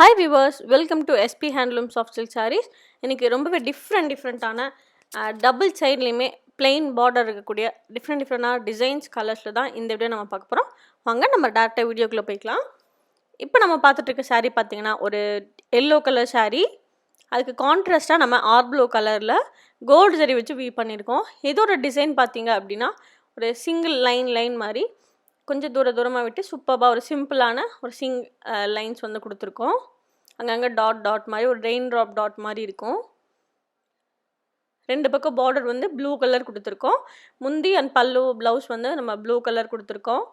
Hi viewers, welcome to SP Handloom Soft Silk Sarees. இன்னைக்கு ரொம்பவே டிஃப்ரெண்டான டபுள் சைட்லயுமே plain border இருக்கக்கூடிய டிஃப்ரெண்டான டிசைன்ஸ் கலர்ஸ்ல தான் இந்த வீடியோ நம்ம பார்க்க போறோம். வாங்க நம்ம டைரக்டா வீடியோக்குள்ள போய்க்கலாம். இப்போ நம்ம பார்த்துட்டு இருக்க saree பாத்தீங்கன்னா ஒரு yellow கலர் saree. அதுக்கு கான்ட்ராஸ்டா நம்ம ஆர் ப்ளூ கலர்ல கோல்ட் ஜரி வச்சு வீவ் பண்ணிருக்கோம். இதோட டிசைன் பாத்தீங்க அப்படினா ஒரு சிங்கிள் லைன் மாதிரி கொஞ்சம் தூரமா விட்டு சூப்பர்பா ஒரு சிம்பிளான ஒரு லைன்ஸ் வந்து கொடுத்துருக்கோம். அங்கங்க டாட் மாதிரி ஒரு ரெயின் டாட் மாதிரி இருக்கும். ரெண்டு பக்கம் பார்டர் வந்து ப்ளூ கலர் கொடுத்துருக்கோம். முந்தி அண்ட் பல்லு ப்ளவுஸ் வந்து நம்ம ப்ளூ கலர் கொடுத்துருக்கோம்.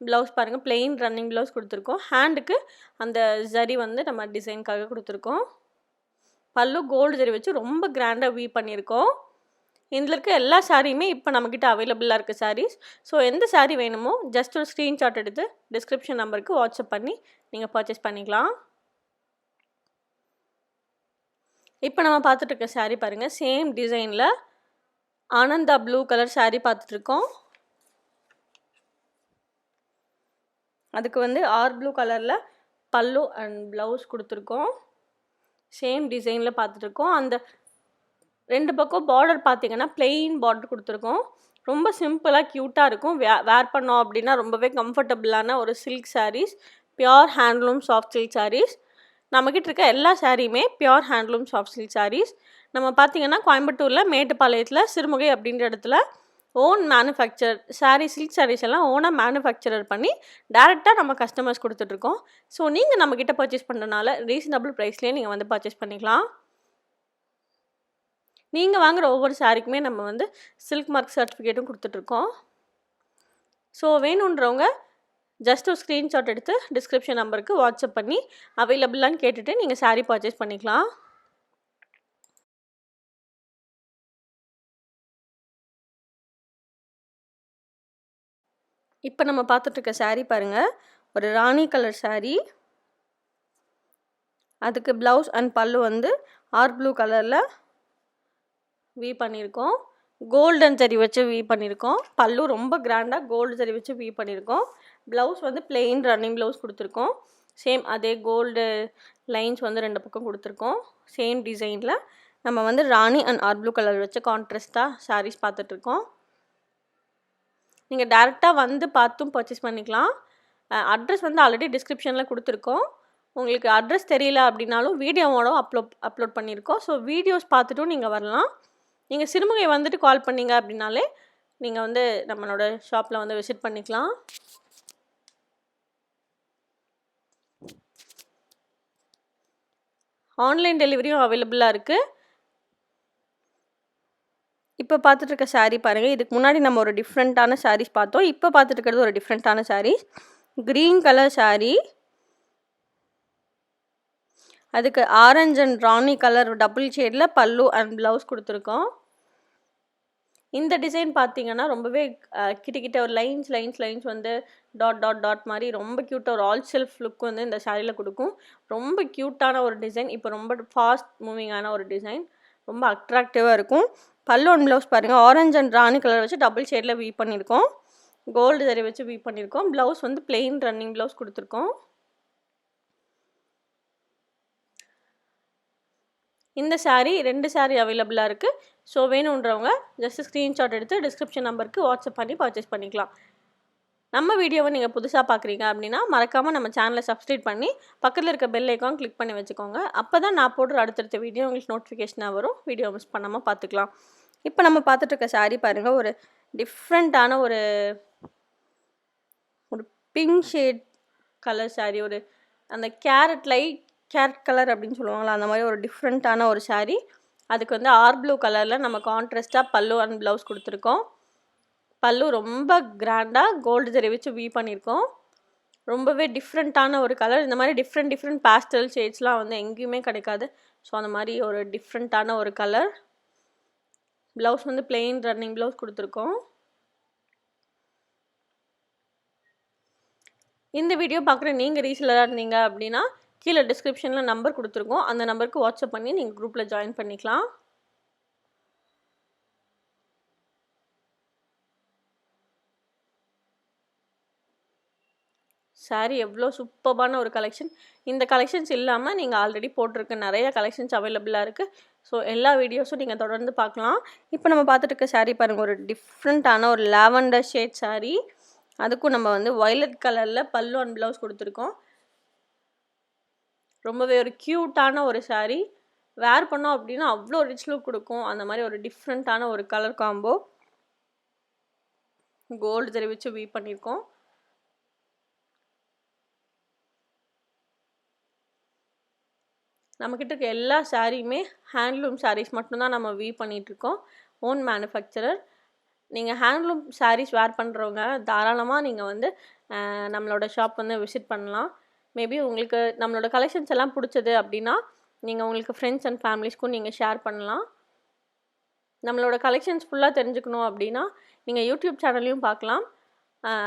ப்ளவுஸ் பாருங்கள் பிளெயின் ரன்னிங் ப்ளவுஸ் கொடுத்துருக்கோம். ஹேண்டுக்கு அந்த ஜரி வந்து நம்ம டிசைனுக்காக கொடுத்துருக்கோம். பல்லு கோல்டு ஜரி வச்சு ரொம்ப கிராண்டாக வீவ் பண்ணியிருக்கோம். இதில் இருக்க எல்லா சாரியுமே இப்போ நம்மக்கிட்ட அவைலபிளாக இருக்குது சாரீஸ். ஸோ எந்த சாரீ வேணுமோ ஜஸ்ட் ஒரு ஸ்க்ரீன்ஷாட் எடுத்து டிஸ்கிரிப்ஷன் நம்பருக்கு வாட்ஸ்அப் பண்ணி நீங்கள் பர்ச்சேஸ் பண்ணிக்கலாம். இப்போ நம்ம பார்த்துட்டு இருக்க சாரீ பாருங்கள், சேம் டிசைனில் ஆனந்தா ப்ளூ கலர் சாரீ பார்த்துட்ருக்கோம். அதுக்கு வந்து ஆர் ப்ளூ கலரில் பல்லு அண்ட் ப்ளவுஸ் கொடுத்துருக்கோம். சேம் டிசைனில் பார்த்துட்ருக்கோம். அந்த ரெண்டு பக்கம் பார்டர் பார்த்தீங்கன்னா பிளெயின் பார்டர் கொடுத்துருக்கோம். ரொம்ப சிம்பிளாக க்யூட்டாக இருக்கும். வேர் பண்ணோம் அப்படின்னா ரொம்பவே கம்ஃபர்டபுளான ஒரு silk saris, pure handloom soft silk saris. நம்மக்கிட்ட இருக்க எல்லா சாரியுமே pure handloom soft silk saris. நம்ம பார்த்தீங்கன்னா கோயம்புத்தூரில் மேட்டுப்பாளையத்தில் சிறுமுகை அப்படின்ற இடத்துல ஓன் மேனுஃபேக்சர் சில்க் சாரீஸ் எல்லாம் ஓனாக மேனுஃபேக்சரர் பண்ணி டேரெக்டாக நம்ம கஸ்டமர்ஸ் கொடுத்துட்ருக்கோம். ஸோ நீங்கள் நம்மக்கிட்ட பர்ச்சேஸ் பண்ணுறதுனால ரீசனபிள் ப்ரைஸ்லேயே நீங்கள் வந்து பர்ச்சேஸ் பண்ணிக்கலாம். நீங்கள் வாங்குகிற ஒவ்வொரு சாரிக்குமே நம்ம வந்து சில்க் மார்க் சர்டிஃபிகேட்டும் கொடுத்துட்ருக்கோம். ஸோ வேணுன்றவங்க ஜஸ்ட் ஒரு ஸ்க்ரீன்ஷாட் எடுத்து டிஸ்கிரிப்ஷன் நம்பருக்கு வாட்ஸ்அப் பண்ணி அவைலபிளான்னு கேட்டுட்டு நீங்கள் சாரீ பர்ச்சேஸ் பண்ணிக்கலாம். இப்போ நம்ம பார்த்துட்ருக்க சாரீ பாருங்கள், ஒரு ராணி கலர் சாரீ. அதுக்கு ப்ளவுஸ் அண்ட் பல்லு வந்து ஆர் ப்ளூ கலரில் வீவ் பண்ணியிருக்கோம். கோல்டன் ஜரி வச்சு வீவ் பண்ணியிருக்கோம். பல்லு ரொம்ப கிராண்டாக கோல்டு ஜரி வச்சு வீவ் பண்ணியிருக்கோம். ப்ளவுஸ் வந்து பிளெயின் ரன்னிங் ப்ளவுஸ் கொடுத்துருக்கோம். சேம் அதே கோல்டு லைன்ஸ் வந்து ரெண்டு பக்கம் கொடுத்துருக்கோம். சேம் டிசைனில் நம்ம வந்து ராணி அண்ட் ஆர் ப்ளூ கலர் வச்சு கான்ட்ராஸ்டாக சாரீஸ் பார்த்துட்ருக்கோம். நீங்கள் டேரெக்டாக வந்து பார்த்தும் பர்ச்சேஸ் பண்ணிக்கலாம். அட்ரஸ் வந்து ஆல்ரெடி டிஸ்கிரிப்ஷனில் கொடுத்துருக்கோம். உங்களுக்கு அட்ரஸ் தெரியல அப்படின்னாலும் வீடியோவோட அப்லோட் பண்ணியிருக்கோம். ஸோ வீடியோஸ் பார்த்துட்டும் நீங்கள் வரலாம். நீங்கள் சிறுமுகை வந்துட்டு கால் பண்ணிங்க அப்படின்னாலே நீங்கள் வந்து நம்மளோட ஷாப்பில் வந்து விசிட் பண்ணிக்கலாம். ஆன்லைன் டெலிவரியும் அவைலபிளாக இருக்குது. இப்போ பார்த்துட்டு இருக்க சாரீ பாருங்கள், இதுக்கு முன்னாடி நம்ம ஒரு டிஃப்ரெண்ட்டான சாரீஸ் பார்த்தோம். இப்போ பார்த்துட்டு இருக்கிறது ஒரு டிஃப்ரெண்ட்டான சாரீஸ். க்ரீன் கலர் சாரீ, அதுக்கு orange and Rani colour double ஷேடில் பல்லு அண்ட் ப்ளவுஸ் கொடுத்துருக்கோம். இந்த டிசைன் பார்த்தீங்கன்னா ரொம்பவே கிட்ட ஒரு லைன்ஸ் வந்து டாட் மாதிரி ரொம்ப க்யூட்டாக ஒரு ஆல் செல்ஃப் லுக் வந்து இந்த சாரியில் கொடுக்கும். ரொம்ப க்யூட்டான ஒரு டிசைன். இப்போ ரொம்ப ஃபாஸ்ட் மூவிங்கான ஒரு டிசைன், ரொம்ப அட்ராக்டிவாக இருக்கும். பல்லு அண்ட் ப்ளவுஸ் பாருங்கள், ஆரஞ்ச் அண்ட் ராணி கலர் வச்சு டபுள் ஷேடில் வீவ் பண்ணியிருக்கோம். கோல்டு ஜரி வச்சு வீவ் பண்ணியிருக்கோம். ப்ளவுஸ் வந்து பிளெயின் ரன்னிங் ப்ளவுஸ் கொடுத்துருக்கோம். இந்த சாரீ ரெண்டு சாரீ அவைலபிளாக இருக்குது. ஸோ வேணுன்றவங்க ஜஸ்ட் ஸ்க்ரீன்ஷாட் எடுத்து டிஸ்கிரிப்ஷன் நம்பருக்கு வாட்ஸ்அப் பண்ணி பர்ச்சேஸ் பண்ணிக்கலாம். நம்ம வீடியோவை நீங்கள் புதுசாக பார்க்குறீங்க அப்படின்னா மறக்காமல் நம்ம சேனலை சப்ஸ்கிரைப் பண்ணி பக்கத்தில் இருக்க பெல் ஐக்கான் கிளிக் பண்ணி வச்சுக்கோங்க. அப்போ தான் நான் போடுற அடுத்தடுத்த வீடியோ உங்களுக்கு நோட்டிஃபிகேஷனாக வரும். வீடியோ மிஸ் பண்ணாமல் பார்த்துக்கலாம். இப்போ நம்ம பார்த்துட்டு இருக்க சாரீ பாருங்கள், ஒரு டிஃப்ரெண்ட்டான ஒரு பிங்க் ஷேட் கலர் சாரீ. ஒரு அந்த கேரட் கலர் அப்படின்னு சொல்லுவாங்களா, அந்த மாதிரி ஒரு டிஃப்ரெண்ட்டான ஒரு சாரீ. அதுக்கு வந்து ஆர் ப்ளூ கலரில் நம்ம கான்ட்ராஸ்டாக பல்லு அண்ட் ப்ளவுஸ் கொடுத்துருக்கோம். பல்லு ரொம்ப கிராண்டாக கோல்டு ஜரி வச்சு வீவ் பண்ணியிருக்கோம். ரொம்பவே டிஃப்ரெண்ட்டான ஒரு கலர். இந்த மாதிரி டிஃப்ரெண்ட் பேஸ்டல் ஷேட்ஸ்லாம் வந்து எங்கேயுமே கிடைக்காது. ஸோ அந்த மாதிரி ஒரு டிஃப்ரெண்ட்டான ஒரு கலர். ப்ளவுஸ் வந்து பிளெயின் ரன்னிங் ப்ளவுஸ் கொடுத்துருக்கோம். இந்த வீடியோ பார்க்குற நீங்கள் ரீசெலராக இருந்தீங்க அப்படின்னா கீழே டிஸ்கிரிப்ஷனில் நம்பர் கொடுத்துருக்கோம். அந்த நம்பருக்கு வாட்ஸ்அப் பண்ணி நீங்கள் குரூப்பில் ஜாயின் பண்ணிக்கலாம். சாரீ எவ்வளோ சூப்பர்பான ஒரு கலெக்ஷன். இந்த கலெக்ஷன்ஸ் இல்லாமல் நீங்கள் ஆல்ரெடி போட்டிருக்க நிறைய கலெக்ஷன்ஸ் அவைலபிளாக இருக்குது. ஸோ எல்லா வீடியோஸும் நீங்கள் தொடர்ந்து பார்க்கலாம். இப்போ நம்ம பார்த்துட்டு இருக்க சாரீ பாருங்கள், ஒரு டிஃப்ரெண்ட்டான ஒரு லாவெண்டர் ஷேட் சாரீ. அதுக்கும் நம்ம வந்து வயலட் கலரில் பல்லு அண்ட் ப்ளவுஸ் கொடுத்துருக்கோம். ரொம்பவே ஒரு க்யூட்டான ஒரு சாரீ. வேர் பண்ணோம் அப்படின்னா அவ்வளோ ரிச் லுக் கொடுக்கும். அந்த மாதிரி ஒரு டிஃப்ரெண்ட்டான ஒரு கலர் காம்போ. கோல்டு ஜரி வச்சு வீவ் பண்ணியிருக்கோம். நம்மக்கிட்ட இருக்க எல்லா சாரியுமே ஹேண்ட்லூம் சாரீஸ் மட்டும்தான் நம்ம வீவ் பண்ணிகிட்ருக்கோம். Own manufacturer. நீங்கள் ஹேண்ட்லூம் சாரீஸ் வேர் பண்ணுறவங்க தாராளமாக நீங்கள் வந்து நம்மளோட ஷாப் வந்து விசிட் பண்ணலாம். மேபி உங்களுக்கு நம்மளோட கலெக்ஷன்ஸ் எல்லாம் பிடிச்சது அப்படின்னா நீங்கள் உங்களுக்கு ஃப்ரெண்ட்ஸ் அண்ட் ஃபேமிலிஸ்க்கும் நீங்கள் ஷேர் பண்ணலாம். நம்மளோட கலெக்ஷன்ஸ் ஃபுல்லாக தெரிஞ்சுக்கணும் அப்படின்னா நீங்கள் யூடியூப் சேனல்லையும் பார்க்கலாம்.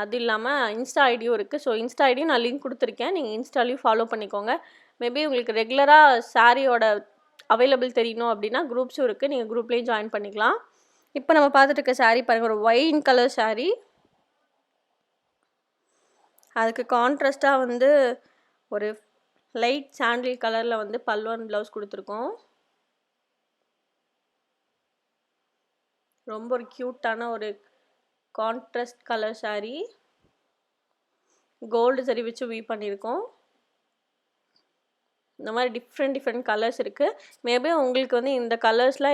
அது இல்லாமல் இன்ஸ்டா ஐடியும் இருக்குது. ஸோ இன்ஸ்டா ஐடியும் நான் லிங்க் கொடுத்துருக்கேன். நீங்கள் இன்ஸ்டாலையும் ஃபாலோ பண்ணிக்கோங்க. மேபி உங்களுக்கு ரெகுலராக சாரியோட அவைலபிள் தெரியணும் அப்படின்னா குரூப்ஸும் இருக்குது. நீங்கள் குரூப்லேயும் ஜாயின் பண்ணிக்கலாம். இப்போ நம்ம பார்த்துட்டு இருக்க சாரீ பாருங்கள், ஒரு ஒயின் கலர் சாரீ. அதுக்கு கான்ட்ராஸ்ட்டாக வந்து ஒரு லைட் சாண்டில் கலரில் வந்து பல்லு அண்ட் ப்ளவுஸ் கொடுத்துருக்கோம். ரொம்ப ஒரு க்யூட்டான ஒரு கான்ட்ராஸ்ட் கலர் சாரீ. கோல்டு சரி வச்சு வீவ் பண்ணியிருக்கோம். இந்த மாதிரி டிஃப்ரெண்ட் கலர்ஸ் இருக்குது. மேபி உங்களுக்கு வந்து இந்த கலர்ஸில்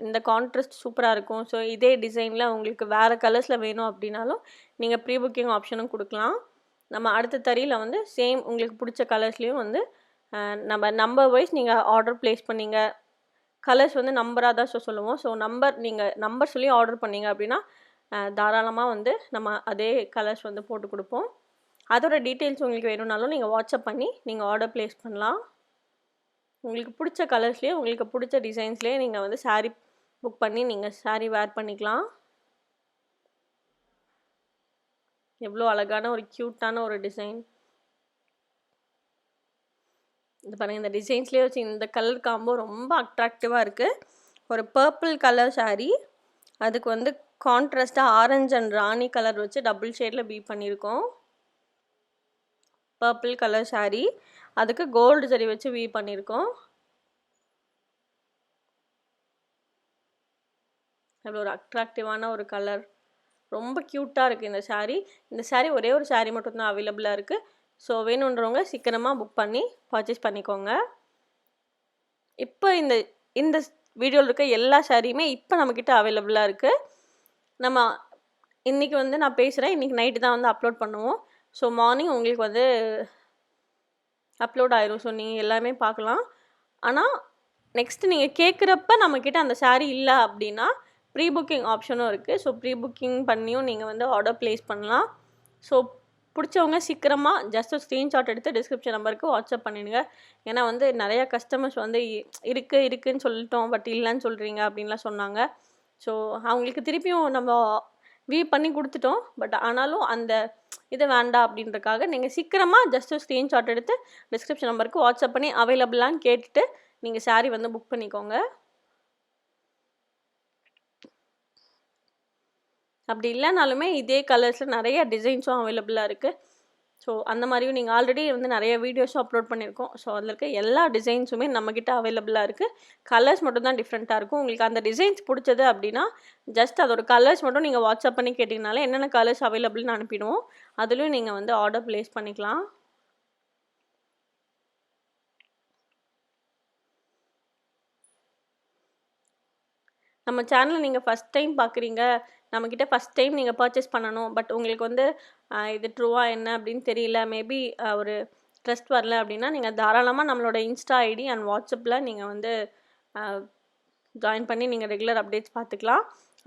இந்த கான்ட்ராஸ்ட் சூப்பராக இருக்கும். ஸோ இதே டிசைனில் உங்களுக்கு வேறு கலர்ஸில் வேணும் அப்படின்னாலும் நீங்கள் ப்ரீ புக்கிங் ஆப்ஷனும் கொடுக்கலாம். நம்ம அடுத்த தறியில் வந்து சேம் உங்களுக்கு பிடிச்ச கலர்ஸ்லேயும் வந்து நம்ம நம்பர் வைஸ் நீங்கள் ஆர்டர் ப்ளேஸ் பண்ணிங்க. கலர்ஸ் வந்து நம்பராக தான் சொல்லுவோம். ஸோ நீங்கள் நம்பர் சொல்லி ஆர்டர் பண்ணிங்க அப்படின்னா தாராளமாக வந்து நம்ம அதே கலர்ஸ் வந்து போட்டு கொடுப்போம். அதோட டீட்டெயில்ஸ் உங்களுக்கு வேணும்னாலும் நீங்கள் வாட்ஸ்அப் பண்ணி நீங்கள் ஆர்டர் ப்ளேஸ் பண்ணலாம். உங்களுக்கு பிடிச்ச கலர்ஸ்லேயே உங்களுக்கு பிடிச்ச டிசைன்ஸ்லேயே நீங்கள் வந்து சாரீ புக் பண்ணி நீங்கள் சாரீ வேர் பண்ணிக்கலாம். எவ்வளோ அழகான ஒரு க்யூட்டான ஒரு டிசைன். இது பாருங்கள், இந்த டிசைன்ஸ்லேயே வச்சு இந்த கலர் காம்போ ரொம்ப அட்ராக்டிவாக இருக்குது. ஒரு பர்பிள் கலர் சாரீ. அதுக்கு வந்து கான்ட்ராஸ்ட்டாக ஆரஞ்சு அண்ட் ராணி கலர் வச்சு டபுள் ஷேடில் வீவ் பண்ணியிருக்கோம். Purple colour sari. அதுக்கு கோல்டு ஜரி வச்சு வீவ் பண்ணியிருக்கோம். அவ்வளோ ஒரு அட்ராக்டிவான ஒரு கலர். ரொம்ப க்யூட்டாக இருக்குது இந்த சாரீ. இந்த சாரீ ஒரே ஒரு சாரீ மட்டும்தான் அவைலபிளாக இருக்குது. ஸோ வேணுன்றவங்க சீக்கிரமாக புக் பண்ணி பர்ச்சேஸ் பண்ணிக்கோங்க. இப்போ இந்த வீடியோவில் இருக்க எல்லா சாரியுமே இப்போ நம்மக்கிட்ட அவைலபிளாக இருக்குது. நம்ம இன்றைக்கி வந்து நான் பேசுகிறேன், இன்றைக்கி நைட்டு தான் வந்து அப்லோட் பண்ணுவோம். ஸோ மார்னிங் உங்களுக்கு வந்து அப்லோட் ஆயிரும். ஸோ நீங்கள் எல்லாமே பார்க்கலாம். ஆனால் நெக்ஸ்ட்டு நீங்கள் கேட்குறப்ப நம்மக்கிட்ட அந்த சாரீ இல்லை அப்படின்னா ப்ரீ புக்கிங் ஆப்ஷனும் இருக்குது. ஸோ ப்ரீ புக்கிங் பண்ணியும் நீங்கள் வந்து ஆர்டர் ப்ளேஸ் பண்ணலாம். ஸோ பிடிச்சவங்க சீக்கிரமாக ஜஸ்ட் ஸ்க்ரீன்ஷாட் எடுத்து டிஸ்கிரிப்ஷன் நம்பருக்கு வாட்ஸ்அப் பண்ணிடுங்க. ஏன்னா வந்து நிறையா கஸ்டமர்ஸ் வந்து இருக்குன்னு சொல்லிட்டோம், பட் இல்லைன்னு சொல்கிறீங்க அப்படின்லாம் சொன்னாங்க. ஸோ அவங்களுக்கு திருப்பியும் நம்ம வீவ் பண்ணி கொடுத்துட்டோம். பட் ஆனாலும் அந்த இது வேண்டாம் அப்படின்றக்காக நீங்கள் சீக்கிரமாக ஜஸ்ட்டு ஸ்க்ரீன்ஷாட் எடுத்து டிஸ்கிரிப்ஷன் நம்பருக்கு வாட்ஸ்அப் பண்ணி அவைலபிளான்னு கேட்டுட்டு நீங்கள் சாரீ வந்து புக் பண்ணிக்கோங்க. அப்படி இல்லைனாலுமே இதே கலர்ஸில் நிறைய டிசைன்ஸும் அவைலபிளாக இருக்குது. ஸோ அந்த மாதிரியும் நீங்கள் ஆல்ரெடி வந்து நிறைய வீடியோஸும் அப்லோட் பண்ணியிருக்கோம். ஸோ அதில் இருக்க எல்லா டிசைன்ஸுமே நம்மக்கிட்ட அவைலபிளாக இருக்குது. கலர்ஸ் மட்டும் தான் டிஃப்ரெண்ட்டாக இருக்கும். உங்களுக்கு அந்த டிசைன்ஸ் பிடிச்சது அப்படின்னா ஜஸ்ட் அதோட கலர்ஸ் மட்டும் நீங்கள் வாட்ஸ்அப் பண்ணி கேட்டிங்கனாலே என்னென்ன கலர்ஸ் அவைலபிள்னு அனுப்பிடுவோம். அதுலேயும் நீங்கள் வந்து ஆர்டர் ப்ளேஸ் பண்ணிக்கலாம். நம்ம சேனலை நீங்கள் ஃபஸ்ட் டைம் பார்க்குறீங்க, நம்மக்கிட்ட ஃபஸ்ட் டைம் நீங்கள் பர்ச்சேஸ் பண்ணணும், பட் உங்களுக்கு வந்து இது ட்ரூவா என்ன அப்படின்னு தெரியல, மேபி ஒரு ட்ரஸ்ட் வரல அப்படின்னா நீங்கள் தாராளமாக நம்மளோட இன்ஸ்டா ஐடி அண்ட் வாட்ஸ்அப்பில் நீங்கள் வந்து ஜாயின் பண்ணி நீங்கள் ரெகுலர் அப்டேட்ஸ் பார்த்துக்கலாம்.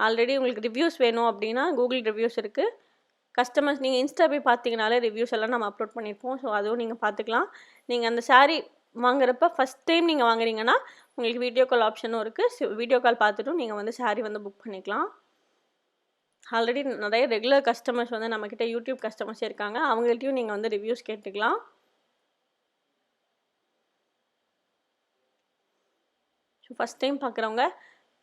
ஆல்ரெடி உங்களுக்கு ரிவ்யூஸ் வேணும் அப்படின்னா கூகுள் ரிவ்யூஸ் இருக்குது. கஸ்டமர்ஸ் நீங்கள் இன்ஸ்டா போய் பார்த்தீங்கனாலே ரிவ்யூஸ் எல்லாம் நம்ம அப்லோட் பண்ணியிருப்போம். ஸோ அதுவும் நீங்கள் பார்த்துக்கலாம். நீங்கள் அந்த சாரீ வாங்குறப்ப ஃபஸ்ட் டைம் நீங்கள் வாங்குறீங்கன்னா உங்களுக்கு வீடியோ கால் ஆப்ஷனும் இருக்குது. வீடியோ கால் பார்த்துட்டும் நீங்கள் வந்து சாரீ வந்து புக் பண்ணிக்கலாம். ஆல்ரெடி நிறைய ரெகுலர் கஸ்டமர்ஸ் வந்து நம்மக்கிட்ட யூடியூப் கஸ்டமர்ஸ் இருக்காங்க. அவங்கள்ட்டையும் நீங்கள் வந்து ரிவ்யூஸ் கேட்டுக்கலாம். ஸோ ஃபஸ்ட் டைம் பார்க்குறவங்க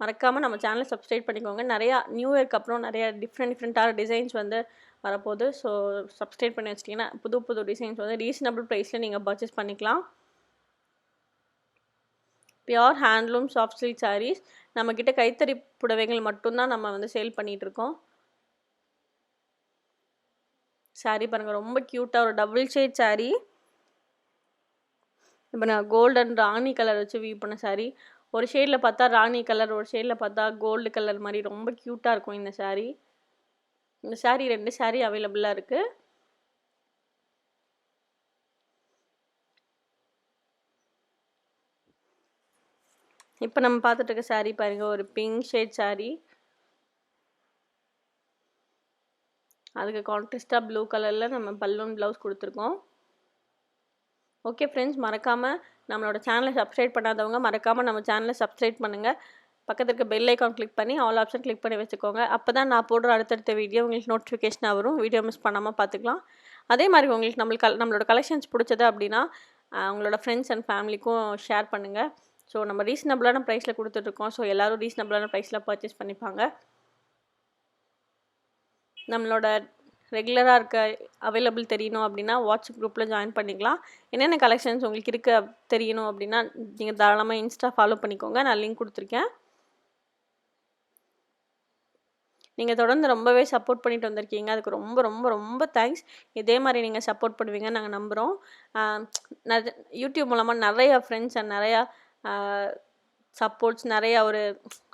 மறக்காமல் நம்ம சேனலை சப்ஸ்கிரைப் பண்ணிக்கோங்க. நிறையா நியூ இயர்க்கு அப்புறம் நிறையா டிஃப்ரெண்ட்டான டிசைன்ஸ் வந்து வரப்போகுது. ஸோ சப்ஸ்கிரைப் பண்ணி வச்சிட்டிங்கன்னா புது புது டிசைன்ஸ் வந்து ரீசனபிள் ப்ரைஸில் நீங்கள் பர்ச்சேஸ் பண்ணிக்கலாம். Pure handloom soft silk saris. நம்மக்கிட்ட கைத்தறி புடவைகள் மட்டும்தான் நம்ம வந்து சேல் பண்ணிகிட்ருக்கோம். சாரீ பாருங்கள், ரொம்ப க்யூட்டாக ஒரு டபுள் ஷேட் சாரீ. இப்போ நான் கோல்டன் ராணி கலர் வச்சு வீவ் பண்ண சாரீ. ஒரு ஷேடில் பார்த்தா ராணி கலர், ஒரு ஷேடில் பார்த்தா கோல்டு கலர் மாதிரி ரொம்ப க்யூட்டாக இருக்கும் இந்த சாரீ. இந்த சாரீ 2 சாரீ அவைலபிளாக இருக்குது. இப்போ நம்ம பார்த்துட்டு இருக்க சாரீ பாருங்கள், ஒரு பிங்க் ஷேட் சாரீ. அதுக்கு கான்ட்ராஸ்டாக ப்ளூ கலரில் நம்ம பல்லூன் ப்ளவுஸ் கொடுத்துருக்கோம். ஓகே ஃப்ரெண்ட்ஸ், மறக்காமல் நம்மளோட சேனலை சப்ஸ்கிரைப் பண்ணாதவங்க மறக்காமல் நம்ம சேனலை சப்ஸ்கிரைப் பண்ணுங்கள். பக்கத்தில் இருக்க பெல் ஐக்கான் கிளிக் பண்ணி ஆல் ஆப்ஷன் கிளிக் பண்ணி வச்சுக்கோங்க. அப்போ தான் நான் போடுற அடுத்தடுத்த வீடியோ உங்களுக்கு நோட்டிஃபிகேஷனாக வரும். வீடியோ மிஸ் பண்ணாமல் பார்த்துக்கலாம். அதே மாதிரி உங்களுக்கு நம்மளோட கலெக்ஷன்ஸ் பிடிச்சது அப்படின்னா உங்களோட ஃப்ரெண்ட்ஸ் அண்ட் ஃபேமிலிக்கும் ஷேர் பண்ணுங்கள். ஸோ நம்ம ரீசனபிளான ப்ரைஸில் கொடுத்துட்ருக்கோம். ஸோ எல்லோரும் ரீசனபிளான ப்ரைஸில் பர்ச்சேஸ் பண்ணிப்பாங்க. நம்மளோட ரெகுலராக இருக்க அவைலபிள் தெரியணும் அப்படின்னா வாட்ஸ்அப் குரூப்பில் ஜாயின் பண்ணிக்கலாம். என்னென்ன கலெக்ஷன்ஸ் உங்களுக்கு இருக்க தெரியணும் அப்படின்னா நீங்கள் தாராளமாக இன்ஸ்டா ஃபாலோ பண்ணிக்கோங்க. நான் லிங்க் கொடுத்துருக்கேன். நீங்கள் தொடர்ந்து ரொம்பவே சப்போர்ட் பண்ணிட்டு வந்திருக்கீங்க. அதுக்கு ரொம்ப ரொம்ப ரொம்ப தேங்க்ஸ். இதே மாதிரி நீங்கள் சப்போர்ட் பண்ணுவீங்கன்னு நாங்கள் நம்புகிறோம். யூடியூப் மூலமாக நிறைய ஃப்ரெண்ட்ஸ் அண்ட் நிறையா சப்போர்ட்ஸ், நிறையா ஒரு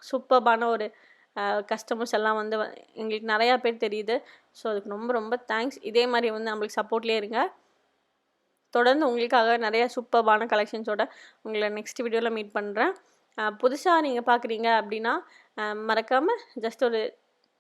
சூப்பர்பான ஒரு கஸ்டமர்ஸ் எல்லாம் வந்து எங்களுக்கு நிறையா பேர் தெரியுது. ஸோ அதுக்கு ரொம்ப ரொம்ப தேங்க்ஸ். இதே மாதிரி வந்து நம்மளுக்கு சப்போர்ட்லேயே இருங்க. தொடர்ந்து உங்களுக்காக நிறையா சூப்பர்பான கலெக்ஷன்ஸோட உங்களை நெக்ஸ்ட் வீடியோவில் மீட் பண்ணுறேன். புதுசாக நீங்கள் பார்க்குறீங்க அப்படின்னா மறக்காமல் ஜஸ்ட் ஒரு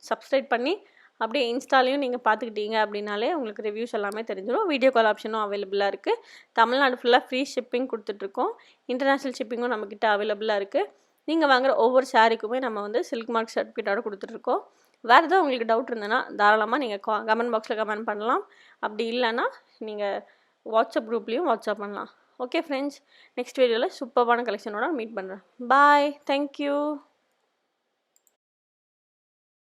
சப்ஸ்கிரைப் பண்ணி அப்படியே இன்ஸ்டாலையும் நீங்கள் பார்த்துக்கிட்டீங்க அப்படின்னாலே உங்களுக்கு ரிவ்யூஸ் எல்லாமே தெரிஞ்சிடும். வீடியோ கால் ஆப்ஷனும் அவைலபிளாக இருக்குது. தமிழ்நாடு ஃபுல்லாக ஃப்ரீ ஷிப்பிங் கொடுத்துட்ருக்கோம். இன்டர்நேஷ்னல் ஷிப்பிங்கும் நம்மக்கிட்ட அவைலபிளாக இருக்குது. நீங்கள் வாங்குகிற ஒவ்வொரு சாரீக்குமே நம்ம வந்து சில்க் மார்க் சர்டிஃபிகேட்டோட கொடுத்துட்ருக்கோம். வேறு ஏதாவது உங்களுக்கு டவுட் இருந்ததுன்னா தாராளமாக நீங்கள் கமெண்ட் பாக்ஸில் கமெண்ட் பண்ணலாம். அப்படி இல்லைன்னா நீங்கள் வாட்ஸ்அப் குரூப்லேயும் வாட்ஸ்அப் பண்ணலாம். ஓகே ஃப்ரெண்ட்ஸ், நெக்ஸ்ட் வீடியோவில் சூப்பர்பான கலெக்ஷனோட மீட் பண்ணுறேன். பாய், தேங்க்யூ.